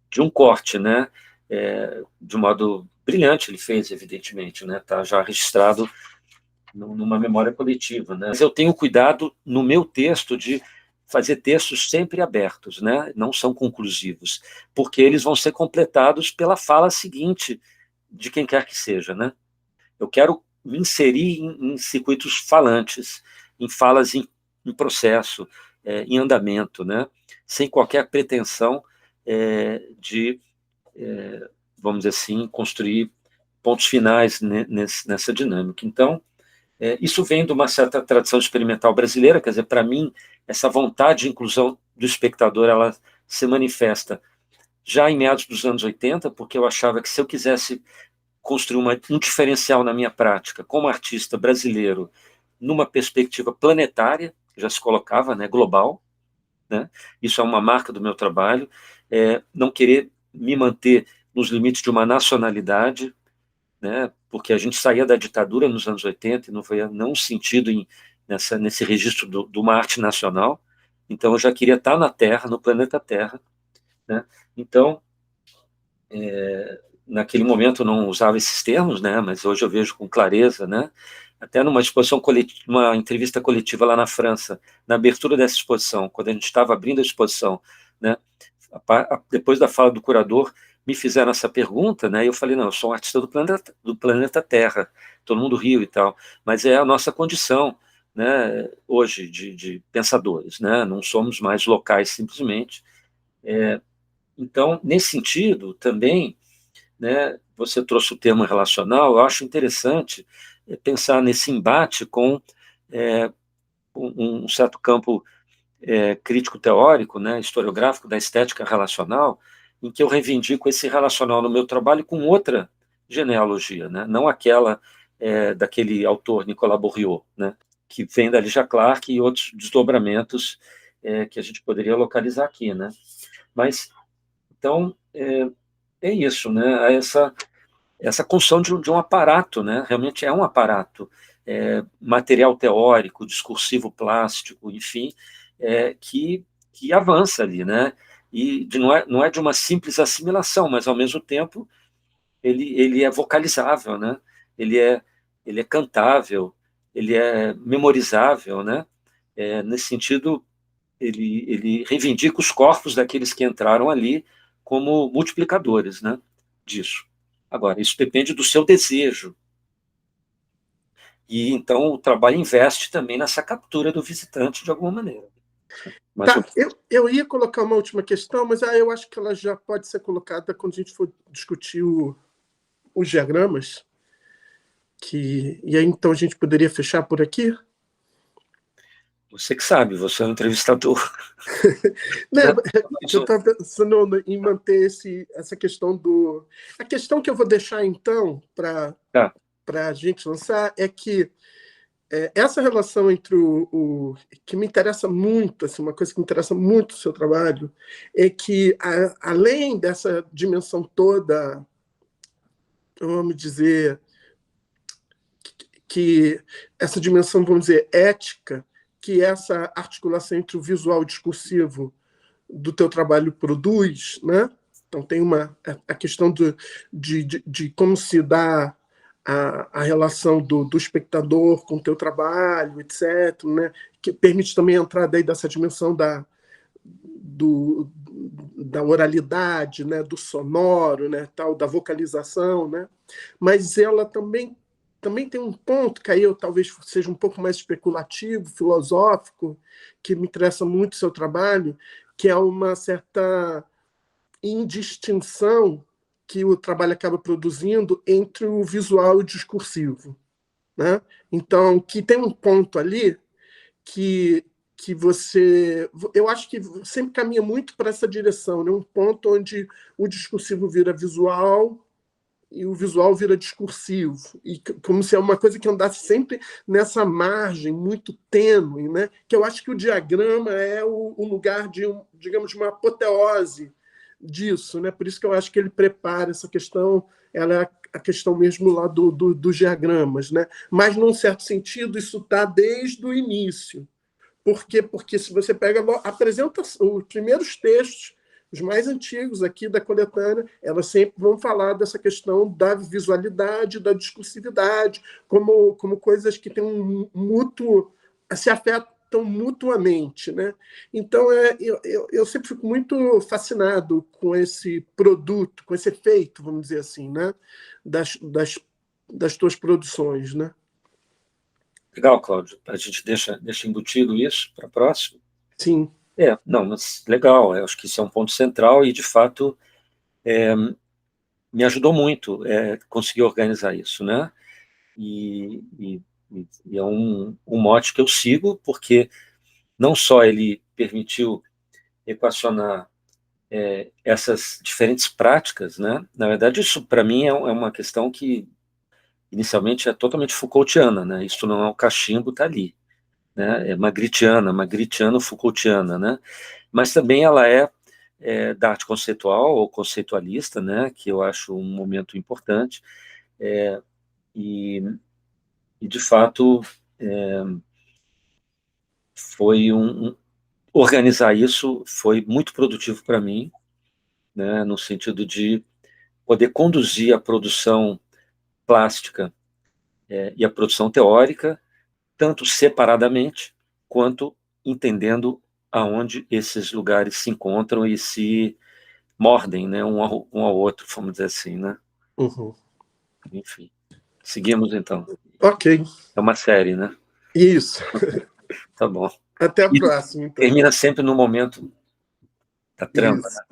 Speaker 2: de um corte, né, de um modo brilhante ele fez, evidentemente, né, está já registrado numa memória coletiva, né. Mas eu tenho cuidado no meu texto de fazer textos sempre abertos, né, não são conclusivos, porque eles vão ser completados pela fala seguinte de quem quer que seja, né. Eu quero me inserir em circuitos falantes, em falas em processo, em andamento, né, sem qualquer pretensão de, vamos dizer assim, construir pontos finais nessa dinâmica. Então, isso vem de uma certa tradição experimental brasileira, quer dizer, para mim, essa vontade de inclusão do espectador, ela se manifesta já em meados dos anos 80, porque eu achava que se eu quisesse construir um diferencial na minha prática como artista brasileiro, numa perspectiva planetária, já se colocava, né, global, né? Isso é uma marca do meu trabalho, não querer me manter nos limites de uma nacionalidade, né, porque a gente saía da ditadura nos anos 80 e não foi nenhum sentido nesse registro de uma arte nacional, então eu já queria estar na Terra, no planeta Terra, né? Então, naquele momento eu não usava esses termos, né, mas hoje eu vejo com clareza, né, até numa exposição coletiva, uma entrevista coletiva lá na França, na abertura dessa exposição, quando a gente estava abrindo a exposição, né, depois da fala do curador, me fizeram essa pergunta, né, e eu falei, não, eu sou um artista do planeta Terra, todo mundo riu e tal, mas é a nossa condição, né, hoje, de pensadores, né, não somos mais locais simplesmente. Então, nesse sentido, também, né, você trouxe o termo relacional, eu acho interessante pensar nesse embate com um certo campo crítico-teórico, né, historiográfico da estética relacional, em que eu reivindico esse relacional no meu trabalho com outra genealogia, né, não aquela daquele autor Nicolas Bourriaud, né, que vem da Lígia Clark e outros desdobramentos que a gente poderia localizar aqui, né. Mas, então, é isso, né, essa construção de um aparato, né? Realmente é um aparato, material teórico, discursivo plástico, enfim, que avança ali, né? E não é de uma simples assimilação, mas ao mesmo tempo ele é vocalizável, né? Ele é, ele é cantável, ele é memorizável, né? Nesse sentido, ele reivindica os corpos daqueles que entraram ali como multiplicadores, né? Disso. Agora, isso depende do seu desejo. E então o trabalho investe também nessa captura do visitante de alguma maneira. Mas
Speaker 1: Tá, eu ia colocar uma última questão, mas eu acho que ela já pode ser colocada quando a gente for discutir os diagramas. E aí, então, a gente poderia fechar por aqui?
Speaker 2: você que sabe, você é um entrevistador.
Speaker 1: Não, eu estava pensando em manter essa questão do... A questão que eu vou deixar, então, para
Speaker 2: Tá.
Speaker 1: a gente lançar é que essa relação entre que me interessa muito, assim, uma coisa que me interessa muito no seu trabalho, é que, além dessa dimensão toda, vamos dizer, que essa dimensão, vamos dizer, ética, que essa articulação entre o visual e o discursivo do teu trabalho produz, né? Então tem a questão de como se dá a relação do espectador com o teu trabalho, etc., né? Que permite também entrar daí dessa dimensão da oralidade, né? Do sonoro, né? Tal, da vocalização, né? Mas ela também tem um ponto que aí eu talvez seja um pouco mais especulativo, filosófico, que me interessa muito o seu trabalho, que é uma certa indistinção que o trabalho acaba produzindo entre o visual e o discursivo, né? Então, que tem um ponto ali que que você... Eu acho que sempre caminha muito para essa direção, né? Um ponto onde o discursivo vira visual e o visual vira discursivo, e como se é uma coisa que andasse sempre nessa margem muito tênue, né? Que eu acho que o diagrama é o lugar de, digamos, uma apoteose disso, né? Por isso que eu acho que ele prepara essa questão, ela é a questão mesmo lá dos diagramas, né? Mas, num certo sentido, isso está desde o início. Por quê? Porque se você pega apresenta os primeiros textos, os mais antigos aqui da coletânea, elas sempre vão falar dessa questão da visualidade, da discursividade, como coisas que têm um mútuo, se afetam mutuamente, né? Então, eu sempre fico muito fascinado com esse produto, com esse efeito, vamos dizer assim, né? Das tuas produções, né?
Speaker 2: Legal, Cláudio. A gente deixa embutido isso para a próxima?
Speaker 1: Sim.
Speaker 2: Não, mas legal. Eu acho que isso é um ponto central e, de fato, me ajudou muito conseguir organizar isso, né? E é um mote que eu sigo, porque não só ele permitiu equacionar essas diferentes práticas, né? Na verdade, isso, para mim, é uma questão que, inicialmente, é totalmente Foucaultiana, né? Isso não é um cachimbo, está ali. Né, é magritiano-Foucaultiana, né? Mas também ela da arte conceitual ou conceitualista, né? Que eu acho um momento importante, e de fato foi organizar isso foi muito produtivo para mim, né? No sentido de poder conduzir a produção plástica e a produção teórica, tanto separadamente, quanto entendendo aonde esses lugares se encontram e se mordem, né, um ao outro, vamos dizer assim, né?
Speaker 1: Uhum.
Speaker 2: Enfim, seguimos então.
Speaker 1: Ok.
Speaker 2: É uma série, né?
Speaker 1: Isso.
Speaker 2: Tá bom.
Speaker 1: Até a
Speaker 2: E
Speaker 1: próxima, então.
Speaker 2: termina sempre no momento da trama,
Speaker 1: Isso.
Speaker 2: né?